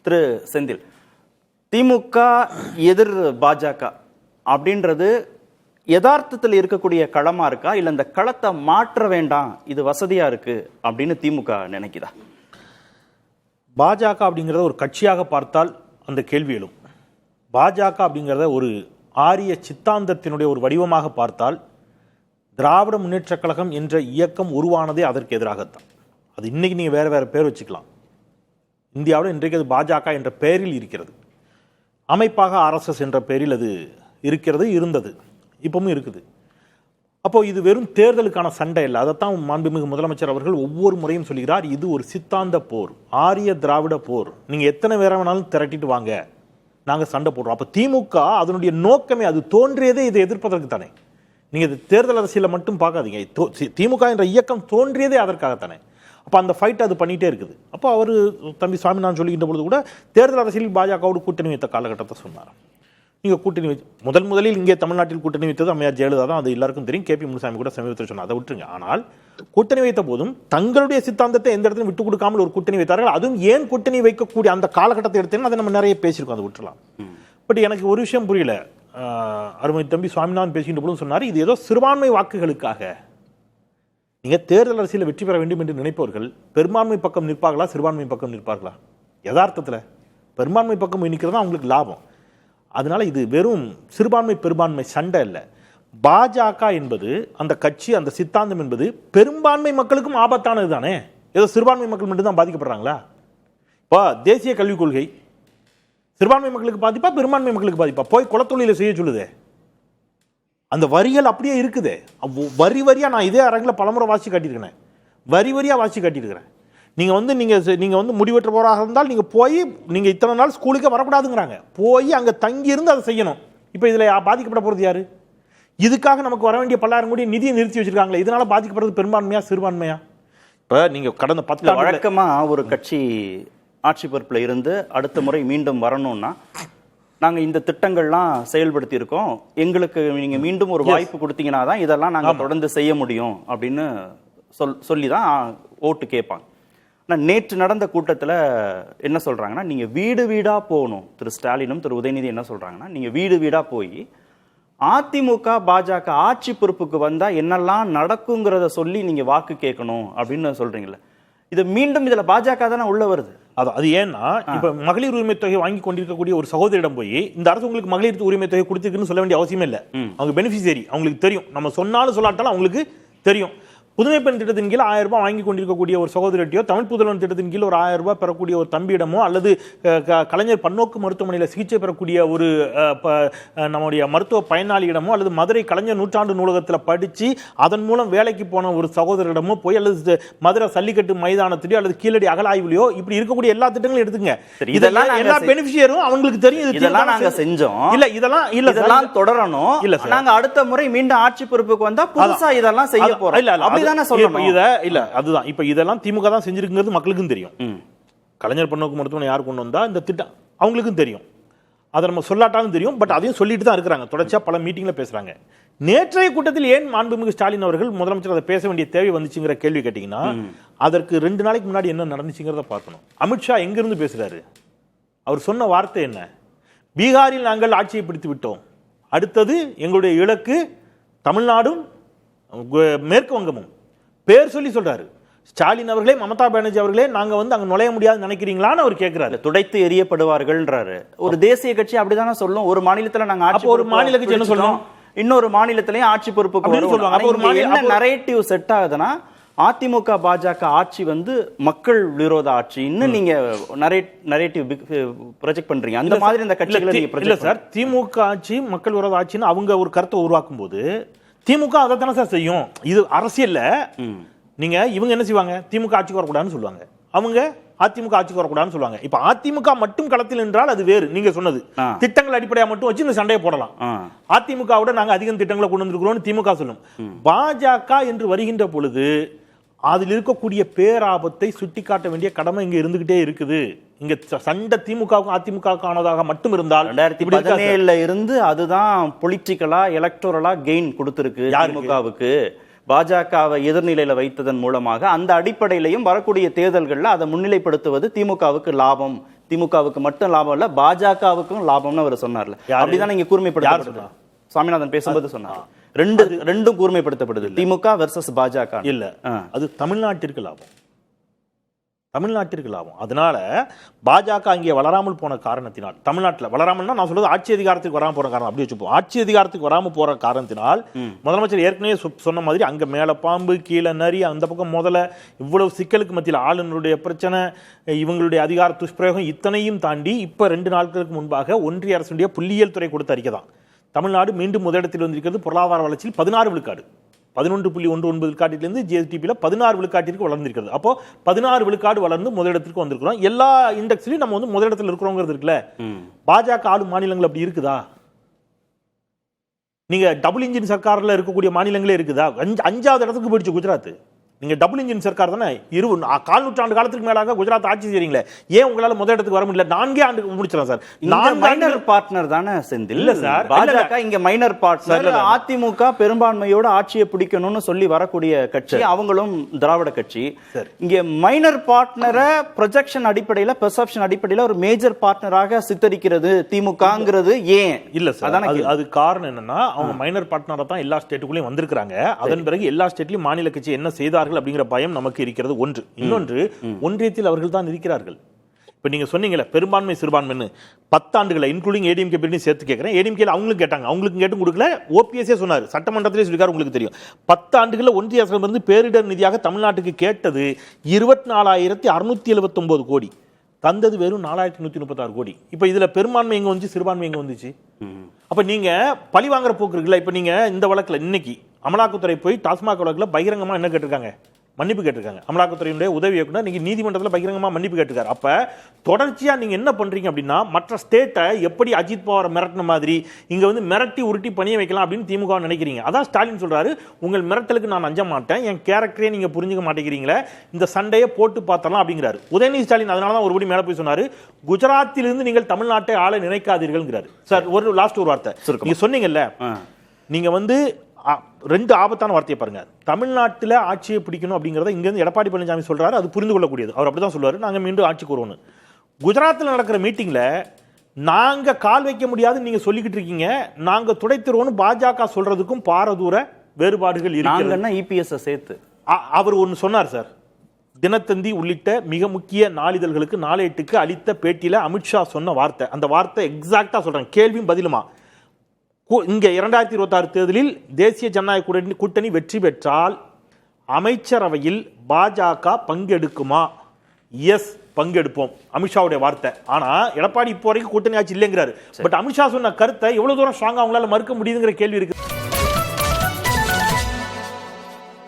திரு செந்தில், திமுக எதிர் பாஜக அப்படின்றது யதார்த்தத்தில் இருக்கக்கூடிய களமா இருக்கா, இல்ல இந்த களத்தை மாற்ற வேண்டாம் இது வசதியா இருக்கு அப்படின்னு திமுக நினைக்குதா? பாஜக அப்படிங்கிறத ஒரு கட்சியாக பார்த்தால் அந்த கேள்வி எழும். பாஜக அப்படிங்கிறத ஒரு ஆரிய சித்தாந்தத்தினுடைய ஒரு வடிவமாக பார்த்தால் திராவிட முன்னேற்ற கழகம் என்ற இயக்கம் உருவானதே அதற்கு எதிராகத்தான். அது இன்னைக்கு நீங்கள் வேறு வேறு பேர் வச்சுக்கலாம். இந்தியாவில் இன்றைக்கு அது பாஜக என்ற பெயரில் இருக்கிறது. அமைப்பாக ஆர்எஸ்எஸ் என்ற பெயரில் அது இருக்கிறது, இருந்தது, இப்பவும் இருக்குது. அப்போ இது வெறும் தேர்தலுக்கான சண்டை இல்லை. அதைத்தான் மாண்புமிகு முதலமைச்சர் அவர்கள் ஒவ்வொரு முறையும் சொல்கிறார், இது ஒரு சித்தாந்த போர், ஆரிய திராவிட போர். நீங்கள் எத்தனை பேரை வேணாலும் திரட்டிட்டு வாங்க, நாங்கள் சண்டை போடுறோம். அப்போ திமுக அதனுடைய நோக்கமே, அது தோன்றியதே இதை எதிர்ப்பதற்கு தானே. நீங்கள் இது தேர்தல் அரசியலை மட்டும் பார்க்காதீங்க. திமுக என்ற இயக்கம் தோன்றியதே அதற்காகத்தானே. அப்போ அந்த ஃபைட் அது பண்ணிகிட்டே இருக்குது. அப்போ அவர் தம்பி சாமிநாதன் சொல்லிக்கின்ற பொழுது கூட தேர்தல் அரசியல் பாஜகவோடு கூட்டணி வைத்த காலகட்டத்தை சொன்னார். நீங்கள் கூட்டணி முதலில் இங்கே தமிழ்நாட்டில் கூட்டணி வைத்தது அம்மையார் ஜெயலலிதா தான், அது எல்லாருக்கும் தெரியும். கேபி முனுசாமி கூட சமீபத்தில் சொன்னார், அதை விட்டுருங்க. ஆனால் கூட்டணி வைத்த போதும் தங்களுடைய சித்தாந்தத்தை எந்த இடத்துலையும் விட்டுக் கொடுக்காமல் ஒரு கூட்டணி வைத்தார்கள். அதுவும் ஏன் கூட்டணி வைக்கக்கூடிய அந்த காலகட்டத்தை எடுத்தேன்னு அதை நம்ம நிறைய பேசியிருக்கோம், அதை விட்டுலாம். பட் எனக்கு ஒரு விஷயம் புரியல. அருமை தம்பி சுவாமிநாதன் பேசுகின்ற பொழுது சொன்னார், இது ஏதோ சிறுபான்மை வாக்குகளுக்காக. நீங்கள் தேர்தல் அரசியலில் வெற்றி பெற வேண்டும் என்று நினைப்பவர்கள் பெரும்பான்மை பக்கம் நிற்பார்களா, சிறுபான்மை பக்கம் நிற்பார்களா? யதார்த்தத்தில் பெரும்பான்மை பக்கம் நிற்கிறதா அவங்களுக்கு லாபம். அதனால இது வெறும் சிறுபான்மை பெரும்பான்மை சண்டை இல்லை. பாஜக என்பது அந்த கட்சி, அந்த சித்தாந்தம் என்பது பெரும்பான்மை மக்களுக்கும் ஆபத்தானது தானே. ஏதோ சிறுபான்மை மக்கள் மட்டும்தான் பாதிக்கப்படுறாங்களா? இப்போ தேசிய கல்விக் கொள்கை சிறுபான்மை மக்களுக்கு பாதிப்பா, பெரும்பான்மை மக்களுக்கு பாதிப்பா? போய் குலத்தொழிலை செய்ய சொல்லுதே. அந்த வரிகள் அப்படியே இருக்குது. வரி வரியா நான் இதே அரங்கில் பலமுறை வாசி காட்டியிருக்கிறேன், வரி வரியா வாசி காட்டியிருக்கிறேன். நீங்கள் வந்து முடிவெற்ற போராக இருந்தால் நீங்கள் போய் நீங்கள் இத்தனை நாள் ஸ்கூலுக்கே வரக்கூடாதுங்கிறாங்க. போய் அங்கே தங்கி இருந்து அதை செய்யணும். இப்போ இதில் பாதிக்கப்பட போகிறது யாரு? இதுக்காக நமக்கு வர வேண்டிய 10,000 கோடி நிதியை நிறுத்தி வச்சிருக்காங்களே, இதனால பாதிக்கப்படுறது பெரும்பான்மையா சிறுபான்மையா? இப்போ நீங்கள் கடந்த 10 வழக்கமாக ஒரு கட்சி ஆட்சி பொறுப்பில் இருந்து அடுத்த முறை மீண்டும் வரணும்னா, நாங்கள் இந்த திட்டங்கள்லாம் செயல்படுத்தி இருக்கோம், எங்களுக்கு நீங்கள் மீண்டும் ஒரு வாய்ப்பு கொடுத்தீங்கன்னா தான் இதெல்லாம் நாங்கள் தொடர்ந்து செய்ய முடியும் அப்படின்னு சொல்லி தான் ஓட்டு கேட்பாங்க. ஆனால் நேற்று நடந்த கூட்டத்தில் என்ன சொல்கிறாங்கன்னா, நீங்கள் வீடு வீடாக போகணும். திரு ஸ்டாலினும் திரு உதயநிதி என்ன சொல்கிறாங்கன்னா, நீங்கள் வீடு வீடாக போய் அதிமுக பாஜக ஆட்சி பொறுப்புக்கு வந்தால் என்னெல்லாம் நடக்குங்கிறத சொல்லி நீங்கள் வாக்கு கேட்கணும் அப்படின்னு சொல்கிறீங்களே. இது மீண்டும் இதில் பாஜக தானே உள்ள வருது. அது ஏன்னா, இப்ப மகளிர் உரிமை தொகை வாங்கி கொண்டிருக்கக்கூடிய ஒரு சகோதரிடம் போய் இந்த அரசு உங்களுக்கு மகளிர் உரிமை தொகை கொடுத்துருக்குன்னு சொல்ல வேண்டிய அவசியமே இல்லை. அவங்க பெனிஃபிஷியரி, அவங்களுக்கு தெரியும். நம்ம சொன்னாலும் சொல்லாட்டாலும் அவங்களுக்கு தெரியும். புதுமை பெண் திட்டத்தின் கீழ் 1000 ரூபாய் வாங்கி கொண்டிருக்கக்கூடிய ஒரு சகோதரியோ, தமிழ் புதல்வன் திட்டத்தின் கீழ் ஒரு 1000 ரூபாய் பெறக்கூடிய ஒரு தம்பியிடமோ, அல்லது கலைஞர் பன்னோக்கு மருத்துவமனையில் சிகிச்சை பெறக்கூடிய ஒரு நம்முடைய மருத்துவ பயனாளியிடமோ, அல்லது மதுரை கலைஞர் நூற்றாண்டு நூலகத்தில் படித்து அதன் மூலம் வேலைக்கு போன ஒரு சகோதரிடமோ போய், அல்லது மதுரை சல்லிக்கட்டு மைதானத்திலேயோ அல்லது கீழடி அகலாய்வுலையோ இப்படி இருக்கக்கூடிய எல்லா திட்டங்களும் எடுத்துங்க. இதெல்லாம் எல்லா பெனிஃபிஷியரும் அவங்களுக்கு தெரியும். இதெல்லாம் நாங்க செஞ்சோம். இதெல்லாம் தொடரணும். இல்ல நாங்க அடுத்த முறை மீண்டும் ஆட்சி பொறுப்புக்கு வந்தா புதுசா இதெல்லாம் செய்ய போறோம். இதெல்லாம் திமுக தான் செஞ்சிருக்குங்கிறது மக்களுக்கும் தெரியும். கலைஞர் பன்னோக்கு மருத்துவமனை யார் கொண்டு வந்தா இந்த திட்டம் அவங்களுக்கும் தெரியும். அதை நம்ம சொல்லாட்டாலும் தெரியும். பட் அதையும் சொல்லிட்டு தான் இருக்கிறாங்க. தொடர்ச்சியா பல மீட்டிங்ல பேசுறாங்க. நேற்றைய கூட்டத்தில் ஏன் மாண்புமிகு ஸ்டாலின் அவர்கள் முதலமைச்சர் அதை பேச வேண்டிய தேவை வந்துச்சுங்கிற கேள்வி கேட்டீங்கன்னா, அதற்கு 2 நாளைக்கு முன்னாடி என்ன நடந்துச்சுங்கிறத பார்க்கணும். அமித்ஷா எங்கிருந்து பேசுறாரு? அவர் சொன்ன வார்த்தை என்ன? பீகாரில் நாங்கள் ஆட்சியை பிடித்து விட்டோம், அடுத்தது எங்களுடைய இலக்கு தமிழ்நாடும் மேற்கு வங்கமும். பேர் சொல்லி சொல்றாரு. ஸ்டாலின் அவர்களே, மமதா பானர்ஜி அவர்களே, நாங்க வந்து அங்க நுழைய முடியாது நினைக்கிறீங்களான்னு அவர் கேட்கிறாரு. துடைத்து எரியப்படுவார்கள்ன்றாரு. ஒரு தேசிய கட்சி அப்படிதானே சொல்லும். ஒரு மாநிலத்துல நாங்க ஆட்சி, ஒரு மாநில கட்சி என்ன சொல்லணும், இன்னொரு மாநிலத்திலயும் ஆட்சி பொறுப்புக்கு சொல்லுவாங்க. நரேட்டிவ் செட் ஆகுதுன்னா அதிமுக பாஜக ஆட்சி வந்து மக்கள் விரோத ஆட்சி இன்னும் நீங்க நரேட்டிவ் ப்ரொஜெக்ட் பண்றீங்க. அந்த மாதிரி இந்த கட்சிகளை இல்ல சார், திமுக ஆட்சி மக்கள் விரோத ஆட்சின்னு அவங்க ஒரு கருத்தை உருவாக்கும் போது திமுக அதை தானே சார் செய்யும். இது அரசியல்ல நீங்க இவங்க என்ன செய்வாங்க, திமுக ஆட்சிக்கு வரக்கூடாதுன்னு சொல்லுவாங்க, அவங்க அதிமுக ஆட்சிக்கு வரக்கூடாதுன்னு சொல்லுவாங்க. இப்ப அதிமுக மட்டும் களத்தில் என்றால் அது வேறு. நீங்க சொன்னது திட்டங்கள் அடிப்படையா மட்டும் வச்சு இந்த சண்டையை போடலாம். அதிமுகவோட நாங்க அதிகம் திட்டங்களை கொண்டு வந்திருக்கிறோம் திமுக சொல்லும். பாஜக என்று வருகின்ற பொழுது அதில் இருக்கக்கூடிய பேராபத்தை சுட்டிக்காட்ட வேண்டிய கடமை இங்க இருந்துகிட்டே இருக்குது. இங்க சண்டை திமுகவுக்கும் அதிமுகவுக்கானதாக மட்டும் இருந்தால் 2017 இருந்து அதுதான் பொலிட்டிக்கலா எலக்டோரலா கெயின் கொடுத்திருக்கு திமுகவுக்கு. பாஜகவை எதிர்நிலையில வைத்ததன் மூலமாக அந்த அடிப்படையிலையும் வரக்கூடிய தேர்தல்கள்ல அதை முன்னிலைப்படுத்துவது திமுகவுக்கு லாபம், திமுகவுக்கு மட்டும் லாபம் இல்ல, பாஜகவுக்கும் லாபம்னு அவர் சொன்னார்ல. அப்படிதான் நீங்க கூர்மைப்படுத்த சாமிநாதன் பேசும்போது சொன்னார். ரெண்டும் கூர்மைப்படுத்தப்படுது, திமுக வெர்சஸ் பாஜக இல்ல. அது தமிழ்நாட்டிற்கு லாபம், தமிழ்நாட்டிற்கு லாபம். அதனால பாஜக அங்கே வளராமல் போன காரணத்தினால், தமிழ்நாட்டில் வளராமல்னா நான் சொல்றது ஆட்சி அதிகாரத்துக்கு வராமல் போற காரணம், அப்படி வச்சுப்போம். ஆட்சி அதிகாரத்துக்கு வராமல் போற காரணத்தினால் முதலமைச்சர் ஏற்கனவே சொன்ன மாதிரி அங்க மேல பாம்பு கீழே நரி, அந்த பக்கம் முதல்ல இவ்வளவு சிக்கலுக்கு மத்தியில் ஆளுநருடைய பிரச்சனை, இவங்களுடைய அதிகார துஷ்பிரயோகம், இத்தனையும் தாண்டி இப்ப 2 நாட்களுக்கு முன்பாக ஒன்றிய அரசுடைய புள்ளியியல் துறை கொடுத்த அறிக்கை தான் தமிழ்நாடு மீண்டும் முதலிடத்தில் வந்திருக்கிறது. பொருளாதார வளர்ச்சியில் 16 விழுக்காடு, 11.19 விழுக்காட்டிலிருந்து ஜிஎஸ்டிபியில் 16 விழுக்காட்டிற்கு வளர்ந்திருக்கிறது. அப்போ 16 விழுக்காடு வளர்ந்து முதலிடத்திற்கு வந்திருக்கிறோம். எல்லா இண்டெக்ஸ்லயும் நம்ம வந்து முதலிடத்தில் இருக்கிறோங்கிறது இருக்குல்ல. பாஜக ஆளும் மாநிலங்கள் அப்படி இருக்குதா? நீங்க டபுள் இன்ஜின் சர்க்கார்ல இருக்கக்கூடிய மாநிலங்களே இருக்குதா? 5வது இடத்துக்கு போயிடுச்சு குஜராத். நீங்க டபுள் இன்ஜின் சர்க்கார் தானே, 4 நூற்றாண்டு காலத்துக்கு மேலாக குஜராத் ஆட்சி செய்றீங்களே, ஏன் உங்களால முதல் இடத்துக்கு வர முடியல? 4 ஆண்டு முடிச்சிடலாம் சார். நான் மைனர் பார்ட்னர் தானே செந்தில். இல்ல சார், பாஜக இங்க மைனர் பார்ட்னர். அதிமுக பெரும்பான்மையோட ஆட்சியை பிடிக்கணும்னு சொல்லி வரக்கூடிய கட்சி, அவங்களும் திராவிட கட்சி. இங்க மைனர் பார்ட்னரை ப்ரொஜெக்ஷன் அடிப்படையில, பெர்செப்ஷன் அடிப்படையில ஒரு மேஜர் பார்ட்னராக சித்தரிக்கிறது திமுகங்கிறது ஏன்? இல்ல சார், அது காரணம் என்னன்னா, அவங்க மைனர் பார்ட்னரா தான் எல்லா ஸ்டேட்டுக்குள்ளேயும் வந்திருக்காங்க. அதன் பிறகு எல்லா ஸ்டேட்லயும் மாநில கட்சி என்ன செய்தார்கள் அப்படிங்கிற பயம் நமக்கு இருக்கிறது. ஒன்று. இன்னொன்று, ஒன்றியத்தில் அவர்கள் தான் இருக்கிறார்கள். இப்ப நீங்க சொன்னீங்கல்ல பெரும்பான்மை சிறுபான்மைன்னு, 10 ஆண்டுகளை இன்க்ளூடிங் ஏடிஎம்கே பீரியட் சேர்த்து கேட்கிறேன். ஏடிஎம்கே அவங்களுக்கு கேட்டாங்க, அவங்களுக்கு கேட்டும் கொடுக்கல. ஓபிஎஸ்ஏ சொன்னார், சட்டமன்றத்திலே சொல்லிருக்காரு, உங்களுக்கு தெரியும். 10 ஆண்டுகளில் ஒன்றிய அரசிடமிருந்து பேரிடர் நிதியாக தமிழ்நாட்டுக்கு கேட்டது 24,679 கோடி, தந்தது வெறும் 4,136 கோடி. இப்ப இதுல பெரும்பான்மை எங்க வந்துச்சு, சிறுபான்மை எங்க வந்துச்சு? அப்ப நீங்க பழி வாங்குற போக்கு இருக்குல்ல. இப்ப நீங்க இந்த வழக்குல இன்னைக்கு அமலாக்கத்துறை போய் டாஸ்மாக் வழக்குல பகிரங்கமா என்ன கேட்டிருக்காங்க? மன்னிப்பு கேட்டிருக்காங்க. அமலாக்கத்துறையினுடைய உதவி இயக்குனர் நீங்க நீதிமன்றத்தில் பகிரங்கமா மன்னிப்பு கேட்டிருக்காரு. அப்ப தொடர்ச்சியா நீங்க என்ன பண்றீங்க அப்படின்னா, மற்ற ஸ்டேட்டை எப்படி அஜித் பவார் மிரட்டின மாதிரி இங்க வந்து மிரட்டி உருட்டி பணிய வைக்கலாம் அப்படின்னு திமுக நினைக்கிறீங்க. அதான் ஸ்டாலின் சொல்றாரு, உங்கள் மிரட்டலுக்கு நான் அஞ்ச மாட்டேன், என் கேரக்டரே நீங்க புரிஞ்சுக்க மாட்டேங்கிறீங்களே, இந்த சண்டையை போட்டு பார்த்தலாம் அப்படிங்கிறாரு உதயநிதி ஸ்டாலின். அதனாலதான் ஒருபடி மேல போய் சொன்னாரு, குஜராத்திலிருந்து நீங்கள் தமிழ்நாட்டை ஆள நினைக்காதீர்கள். சார், ஒரு லாஸ்ட் ஒரு வார்த்தை நீங்க சொன்னீங்கல்ல, நீங்க வந்து 2 ஆபத்தான வார்த்தையை பாருங்க. தமிழ்நாட்டில் ஆட்சியை பிடிக்கணும் அப்படிங்கறத இங்க இருந்து எடப்பாடி பழனிசாமி சொல்றாரு, அது புரிந்து கொள்ளக்கூடியது. அவர் அப்படிதான் சொல்லுவாரு, நாங்க மீண்டும் ஆட்சிக்கு வருவோம். குஜராத்தில் நடக்கிற மீட்டிங்ல நாங்க கால் வைக்க முடியாதுன்னு நீங்க சொல்லிக்கிட்டு இருக்கீங்க, நாங்க துடைத்திருவோம்னு பாஜக சொல்றதுக்கும் பாரதூர வேறுபாடுகள் இருக்கு. இபிஎஸ் சேர்த்து அவர் ஒன்னு சொன்னார் சார். தினத்தந்தி உள்ளிட்ட மிக முக்கிய நாளிதழ்களுக்கு நாளேட்டுக்கு அளித்த பேட்டியில அமித்ஷா சொன்ன வார்த்தை, அந்த வார்த்தை எக்ஸாக்டா சொல்றேன், கேள்வியும் பதிலுமா. இங்க 2026 தேர்தலில் தேசிய ஜனநாயக கூட்டணி வெற்றி பெற்றால் அமைச்சரவையில் பாஜக பங்கெடுக்குமா? எஸ், பங்கெடுப்போம், அமித்ஷாவுடைய வார்த்தை. ஆனா எடப்பாடி இப்போ வரைக்கும் கூட்டணி ஆட்சி இல்லைங்கிறாரு. பட் அமித்ஷா சொன்ன கருத்தை எவ்வளவு தூரம் ஸ்ட்ராங்கா அவங்களால மறுக்க முடியுதுங்கிற கேள்வி இருக்கு.